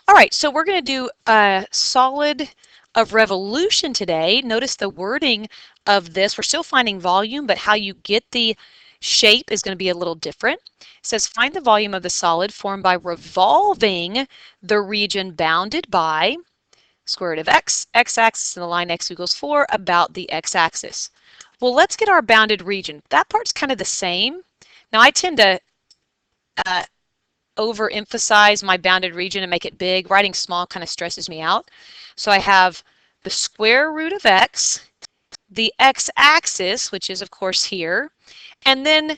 All right, so we're going to do a solid of revolution today. Notice the wording of this. We're still finding volume, but how you get the shape is going to be a little different. It says find the volume of the solid formed by revolving the region bounded by square root of x-axis, and the line x equals 4 about the x-axis. Well, let's get our bounded region. That part's kind of the same. Now, I tend to overemphasize my bounded region and make it big. Writing small kind of stresses me out. So I have the square root of x, the x-axis, which is of course here, and then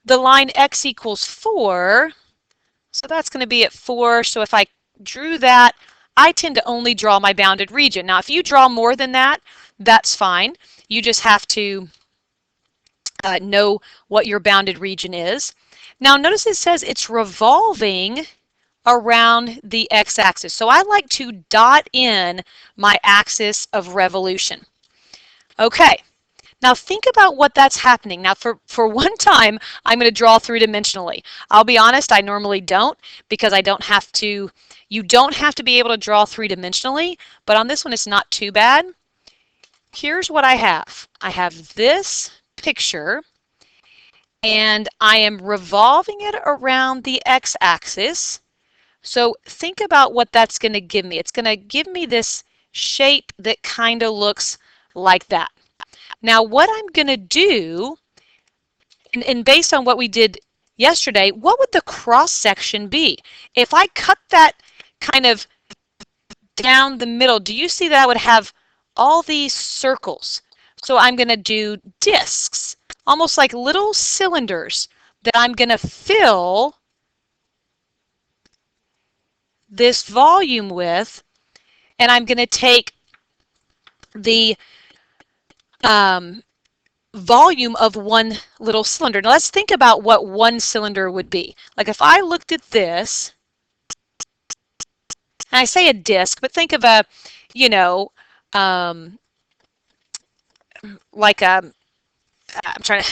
the line x equals 4. So that's going to be at 4. So if I drew that, I tend to only draw my bounded region. Now, if you draw more than that, that's fine. You just have to know what your bounded region is. Now, notice it says it's revolving around the x-axis. So I like to dot in my axis of revolution. Okay, now think about what that's happening. Now, for one time, I'm going to draw three-dimensionally. I'll be honest, I normally don't because I don't have to. You don't have to be able to draw three-dimensionally, but on this one, it's not too bad. Here's what I have. I have this picture, and I am revolving it around the x-axis. So think about what that's going to give me. It's going to give me this shape that kind of looks like that. Now, what I'm going to do, and based on what we did yesterday, what would the cross section be? If I cut that kind of down the middle, do you see that I would have all these circles? So I'm going to do discs, almost like little cylinders that I'm going to fill this volume with, and I'm going to take the volume of one little cylinder. Now let's think about what one cylinder would be. Like if I looked at this, and I say a disc, but think of a, you know, like a, I'm trying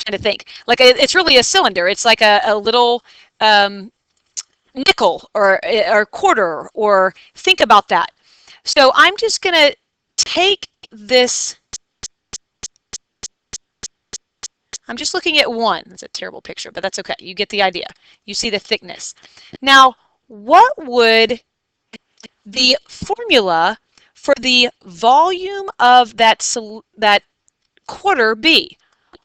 to think. Like it's really a cylinder. It's like a little nickel or quarter, or think about that. So I'm just going to take this. I'm just looking at one. That's a terrible picture, but that's okay. You get the idea. You see the thickness. Now, what would the formula for the volume of that quarter be?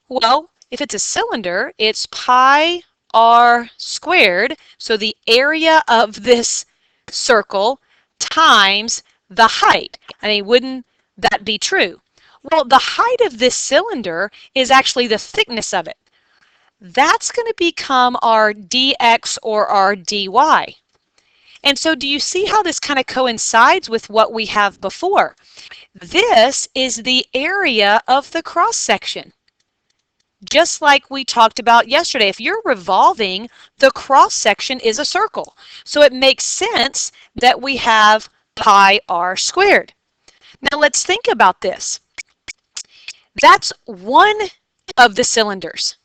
Well, if it's a cylinder, it's pi r squared, so the area of this circle times the height. I mean, wouldn't that be true? Well, the height of this cylinder is actually the thickness of it. That's going to become our dx or our dy. And so do you see how this kind of coincides with what we have before? This is the area of the cross section. Just like we talked about yesterday, if you're revolving, the cross section is a circle. So it makes sense that we have pi r squared. Now let's think about this. That's one of the cylinders.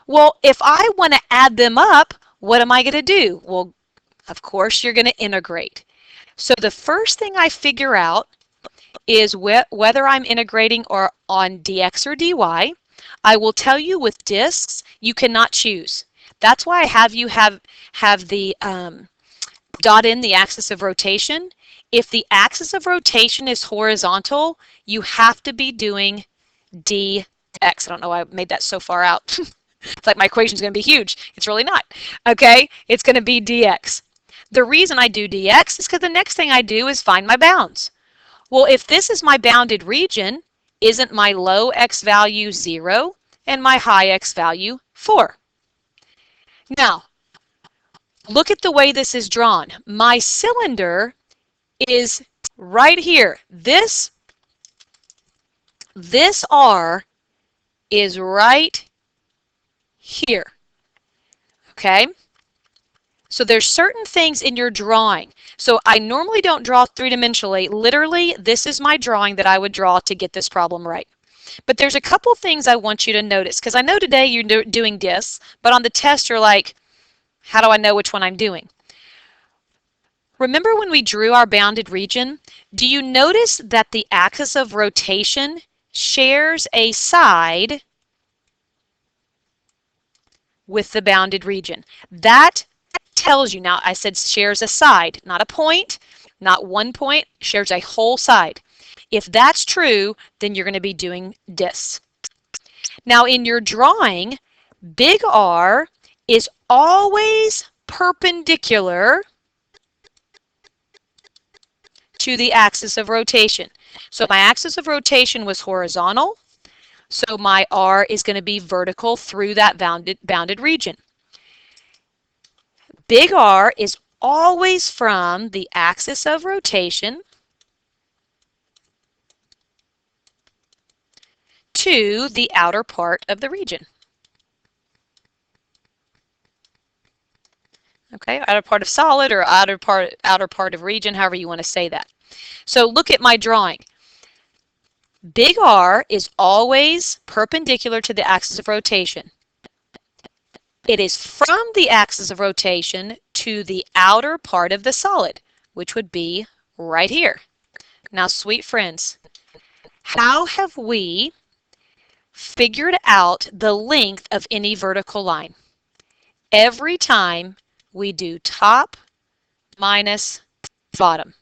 Well, if I want to add them up, what am I going to do? Well, of course, you're going to integrate. So the first thing I figure out is whether I'm integrating or on dx or dy. I will tell you with discs, you cannot choose. That's why I have you have the dot in the axis of rotation. If the axis of rotation is horizontal, you have to be doing dx. I don't know why I made that so far out. It's like my equation is going to be huge. It's really not. Okay, it's going to be dx. The reason I do dx is because the next thing I do is find my bounds. Well, if this is my bounded region, isn't my low x value 0 and my high x value 4? Now, look at the way this is drawn. My cylinder is right here. This R is right here. Okay? So there's certain things in your drawing. So I normally don't draw three-dimensionally. Literally, this is my drawing that I would draw to get this problem right. But there's a couple things I want you to notice, because I know today you're doing discs, but on the test you're like, how do I know which one I'm doing? Remember when we drew our bounded region? Do you notice that the axis of rotation shares a side with the bounded region? That tells you, now I said shares a side, not a point, not one point, shares a whole side. If that's true, then you're going to be doing dis. Now in your drawing, big R is always perpendicular to the axis of rotation. So my axis of rotation was horizontal, so my R is going to be vertical through that bounded region. Big R is always from the axis of rotation to the outer part of the region. Okay, outer part of solid or outer part of region, however you want to say that. So look at my drawing. Big R is always perpendicular to the axis of rotation. It is from the axis of rotation to the outer part of the solid, which would be right here. Now, sweet friends, how have we figured out the length of any vertical line? Every time we do top minus bottom.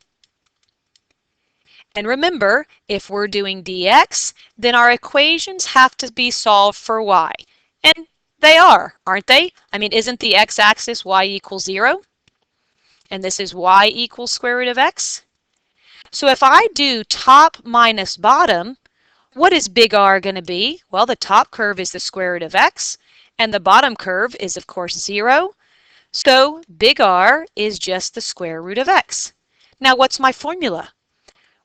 And remember, if we're doing dx, then our equations have to be solved for y. And they are, aren't they? I mean, isn't the x-axis y equals 0? And this is y equals square root of x. So if I do top minus bottom, what is big R going to be? Well, the top curve is the square root of x, and the bottom curve is, of course, 0. So big R is just the square root of x. Now, what's my formula?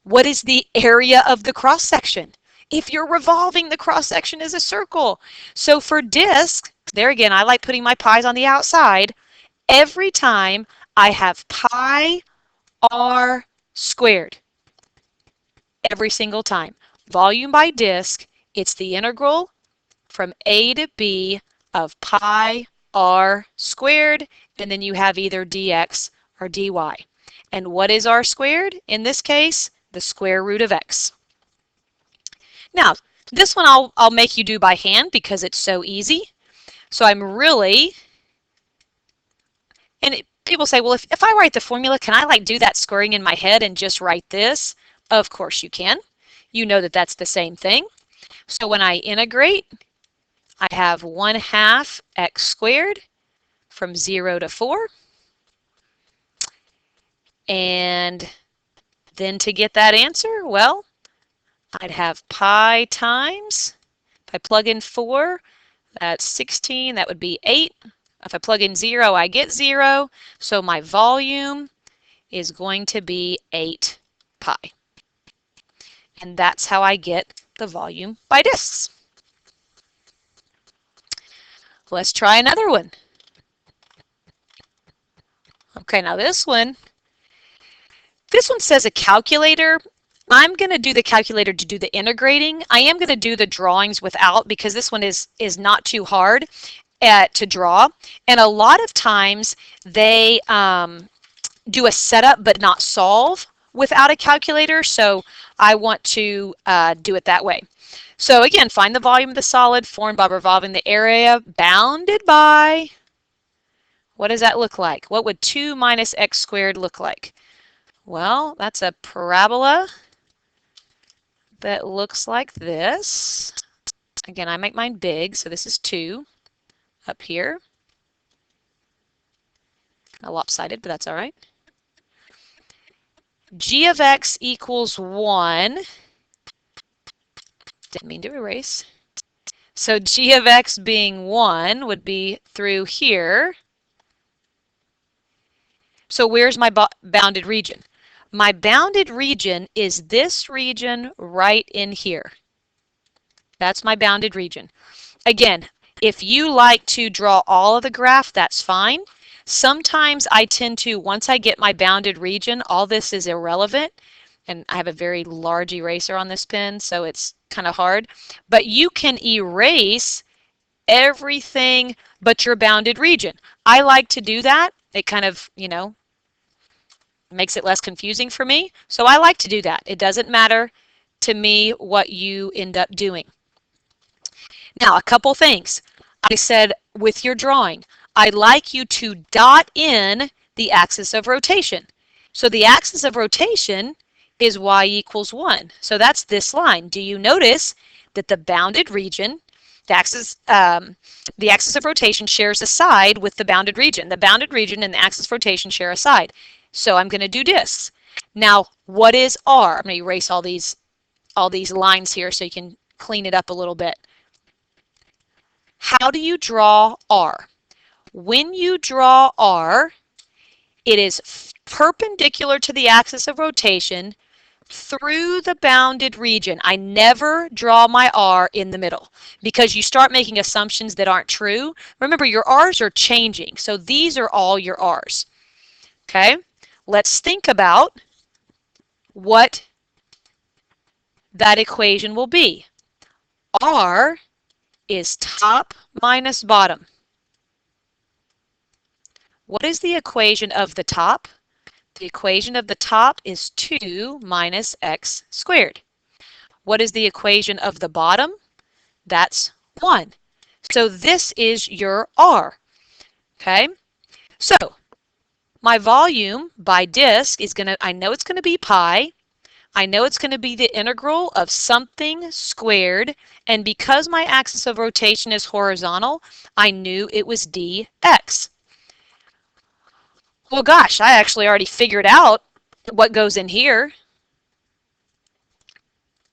What is the area of the cross-section? If you're revolving, the cross-section is a circle. So for disk, there again, I like putting my pi's on the outside. Every time I have pi r squared. Every single time. Volume by disk, it's the integral from a to b of pi r squared, and then you have either dx or dy. And what is r squared? In this case, the square root of x. Now, this one I'll make you do by hand because it's so easy. So I'm really, and people say, well, if I write the formula, can I like do that squaring in my head and just write this? Of course you can. You know that that's the same thing. So when I integrate, I have 1/2 x squared from 0 to 4. And then to get that answer, well, I'd have pi times, if I plug in 4, that's 16, that would be 8. If I plug in 0, I get 0. So my volume is going to be 8 pi. And that's how I get the volume by disks. Let's try another one. Okay, now this one says a calculator. I'm going to do the calculator to do the integrating. I am going to do the drawings without because this one is not too hard to draw. And a lot of times they do a setup but not solve without a calculator. So I want to do it that way. So again, find the volume of the solid formed by revolving the area bounded by, what does that look like? What would 2 minus x squared look like? Well, that's a parabola that looks like this. Again, I make mine big, so this is 2 up here. Kind of lopsided, but that's all right. G of x equals 1. Didn't mean to erase. So g of x being 1 would be through here. So where's my bounded region? My bounded region is this region right in here. That's my bounded region. Again, if you like to draw all of the graph, that's fine. Sometimes I tend to, once I get my bounded region, all this is irrelevant. And I have a very large eraser on this pen, so it's kind of hard. But you can erase everything but your bounded region. I like to do that. It kind of, you know, makes it less confusing for me. So I like to do that. It doesn't matter to me what you end up doing. Now, a couple things. I said with your drawing, I'd like you to dot in the axis of rotation. So the axis of rotation is y equals 1. So that's this line. Do you notice that the bounded region, the axis of rotation shares a side with the bounded region. The bounded region and the axis of rotation share a side. So I'm going to do this. Now, what is R? I'm going to erase all these lines here so you can clean it up a little bit. How do you draw R? When you draw R, it is perpendicular to the axis of rotation through the bounded region. I never draw my R in the middle because you start making assumptions that aren't true. Remember, your R's are changing, so these are all your R's. Okay, let's think about what that equation will be. R is top minus bottom. What is the equation of the top? The equation of the top is 2 minus x squared. What is the equation of the bottom? That's 1. So this is your R. Okay? So my volume by disk is I know it's going to be pi. I know it's going to be the integral of something squared. And because my axis of rotation is horizontal, I knew it was dx. Well, gosh, I actually already figured out what goes in here.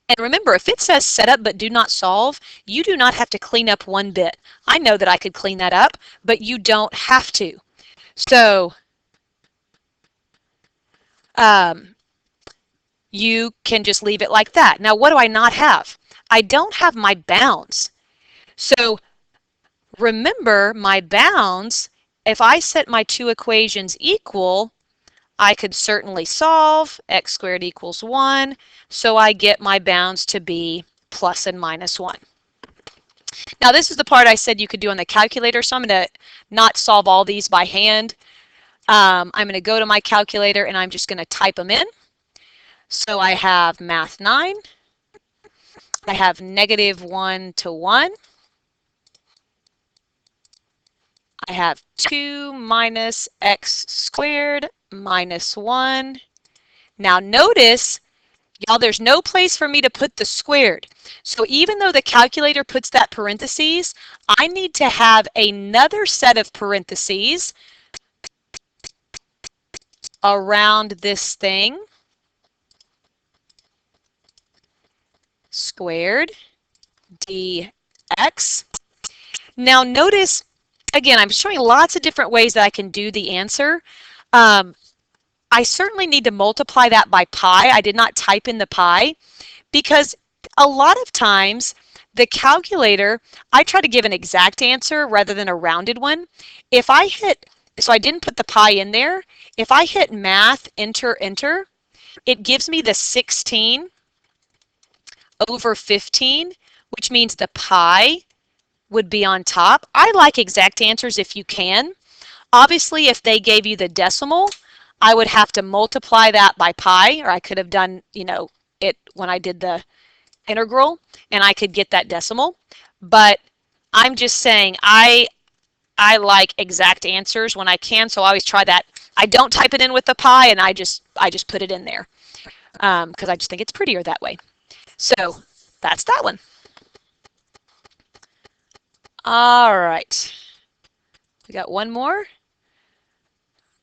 And remember, if it says set up but do not solve, you do not have to clean up one bit. I know that I could clean that up, but you don't have to. So you can just leave it like that. Now, what do I not have? I don't have my bounds. So remember, my bounds, if I set my two equations equal, I could certainly solve x squared equals 1, so I get my bounds to be plus and minus 1. Now this is the part I said you could do on the calculator, so I'm going to not solve all these by hand. I'm going to go to my calculator and I'm just going to type them in. So I have math 9, I have -1 to 1, I have 2 minus x squared minus 1. Now notice, y'all, there's no place for me to put the squared. So even though the calculator puts that parentheses, I need to have another set of parentheses around this thing. Squared dx. Now notice, again, I'm showing lots of different ways that I can do the answer. I certainly need to multiply that by pi. I did not type in the pi because a lot of times the calculator, I try to give an exact answer rather than a rounded one. If I hit, so I didn't put the pi in there, if I hit math, enter, enter, it gives me the 16 over 15, which means the pi would be on top. I like exact answers if you can. Obviously, if they gave you the decimal, I would have to multiply that by pi, or I could have done, you know, it when I did the integral, and I could get that decimal. But I'm just saying I like exact answers when I can, so I always try that. I don't type it in with the pi, and I just put it in there because I just think it's prettier that way. So that's that one. All right, we got one more.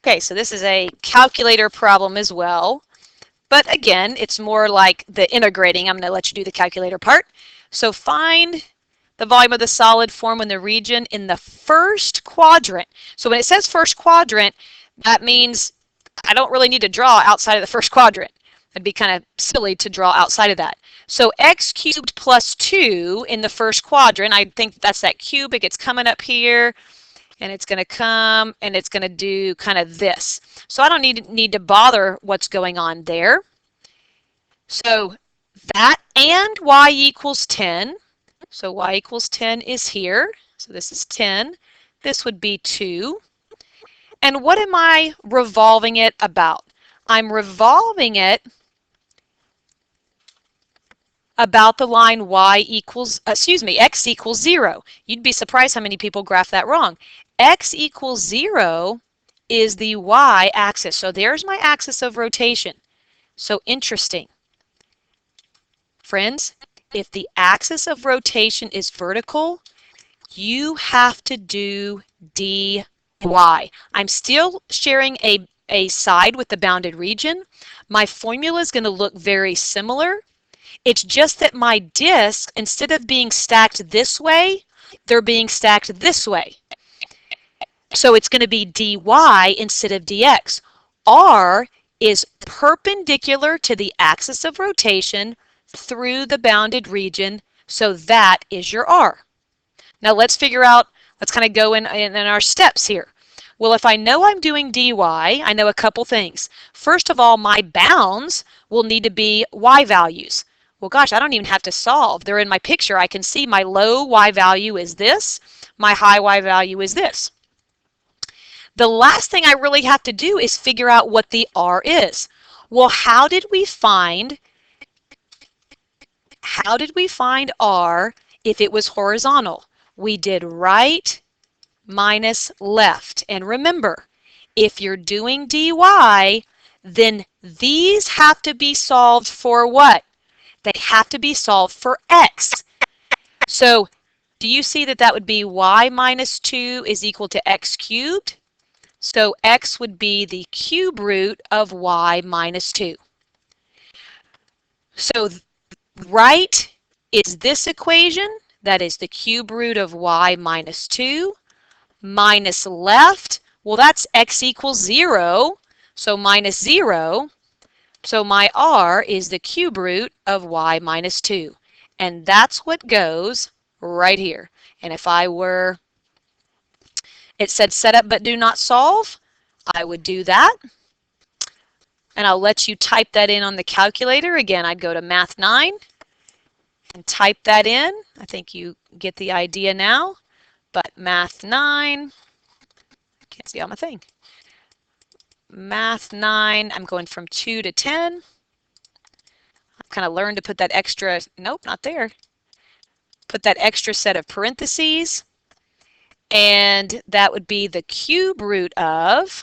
Okay, so this is a calculator problem as well, but again, it's more like the integrating. I'm going to let you do the calculator part. So find the volume of the solid form in the region in the first quadrant. So when it says first quadrant, that means I don't really need to draw outside of the first quadrant. It'd be kind of silly to draw outside of that. So x cubed plus 2 in the first quadrant, I think that's that cubic. It's coming up here, and it's going to come, and it's going to do kind of this. So I don't need to bother what's going on there. So that and y equals 10. So y equals 10 is here. So this is 10. This would be 2. And what am I revolving it about? I'm revolving it about the line x equals 0. You'd be surprised how many people graph that wrong. X equals 0 is the y-axis. So there's my axis of rotation. So interesting. Friends, if the axis of rotation is vertical, you have to do dy. I'm still sharing a side with the bounded region. My formula is going to look very similar. It's just that my discs, instead of being stacked this way, they're being stacked this way. So it's going to be dy instead of dx. R is perpendicular to the axis of rotation through the bounded region, so that is your R. Now let's figure out, let's kind of go in our steps here. Well, if I know I'm doing dy, I know a couple things. First of all, my bounds will need to be y values. Well, gosh, I don't even have to solve. They're in my picture. I can see my low y value is this. My high y value is this. The last thing I really have to do is figure out what the R is. Well, how did we find R if it was horizontal? We did right minus left. And remember, if you're doing dy, then these have to be solved for what? They have to be solved for x. So do you see that that would be y minus 2 is equal to x cubed? So x would be the cube root of y minus 2. So right is this equation, that is the cube root of y minus 2, minus left, well, that's x equals 0, so minus 0. So my R is the cube root of y minus 2. And that's what goes right here. And if I were, it said set up but do not solve, I would do that. And I'll let you type that in on the calculator. Again, I'd go to Math 9 and type that in. I think you get the idea now. But Math 9, can't see on my thing. Math 9, I'm going from 2 to 10. I've kind of learned to put that extra, nope, not there. Put that extra set of parentheses. And that would be the cube root of,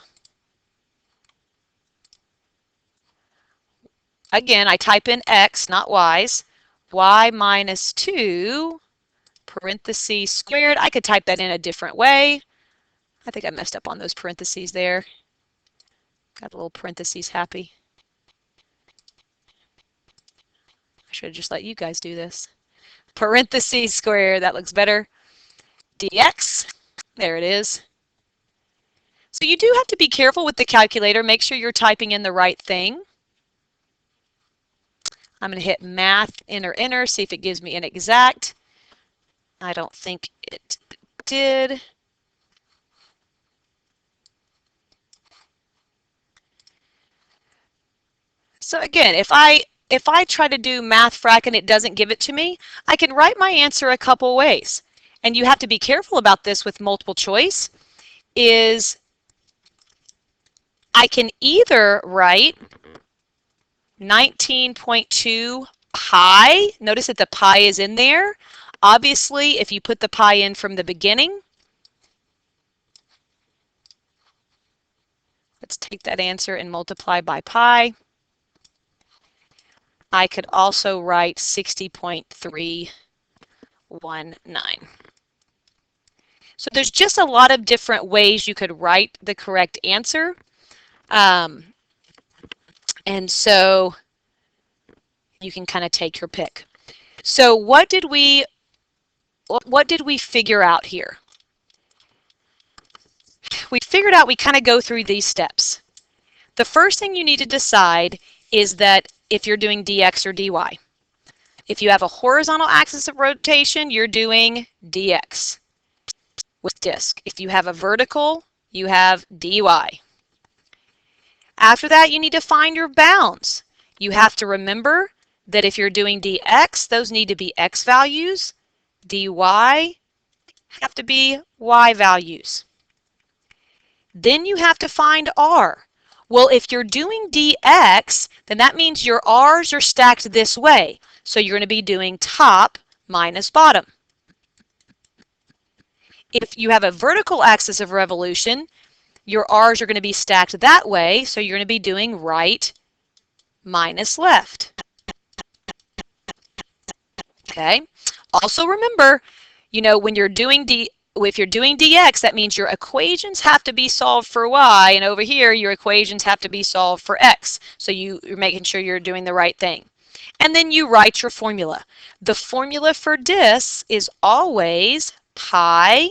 again, I type in x, not y's, y minus 2, parentheses squared. I could type that in a different way. I think I messed up on those parentheses there. Got a little parentheses happy. I should have just let you guys do this. Parentheses squared, that looks better. Dx, there it is. So you do have to be careful with the calculator. Make sure you're typing in the right thing. I'm going to hit Math, enter, see if it gives me an exact. I don't think it did. So again, if I try to do MathFrac and it doesn't give it to me, I can write my answer a couple ways. And you have to be careful about this with multiple choice, is I can either write 19.2 pi. Notice that the pi is in there. Obviously, if you put the pi in from the beginning, let's take that answer and multiply by pi. I could also write 60.319. So there's just a lot of different ways you could write the correct answer. And so you can kind of take your pick. So what did we figure out here? We figured out we kind of go through these steps. The first thing you need to decide is that if you're doing dx or dy. If you have a horizontal axis of rotation, you're doing dx with disk. If you have a vertical, you have dy. After that, you need to find your bounds. You have to remember that if you're doing dx, those need to be x values. dy have to be y values. Then you have to find r. Well, if you're doing dx, then that means your r's are stacked this way. So you're going to be doing top minus bottom. If you have a vertical axis of revolution, your r's are going to be stacked that way. So you're going to be doing right minus left. Okay. Also remember, when you're doing if you're doing dx, that means your equations have to be solved for y, and over here your equations have to be solved for x. So you're making sure you're doing the right thing. And then you write your formula. The formula for dis is always pi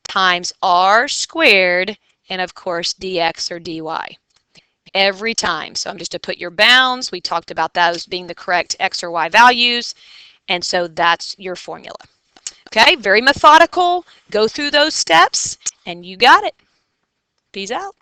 times r squared, and of course dx or dy. Every time. So I'm just to put your bounds. We talked about those being the correct x or y values. And so that's your formula. Okay, very methodical. Go through those steps and you got it. Peace out.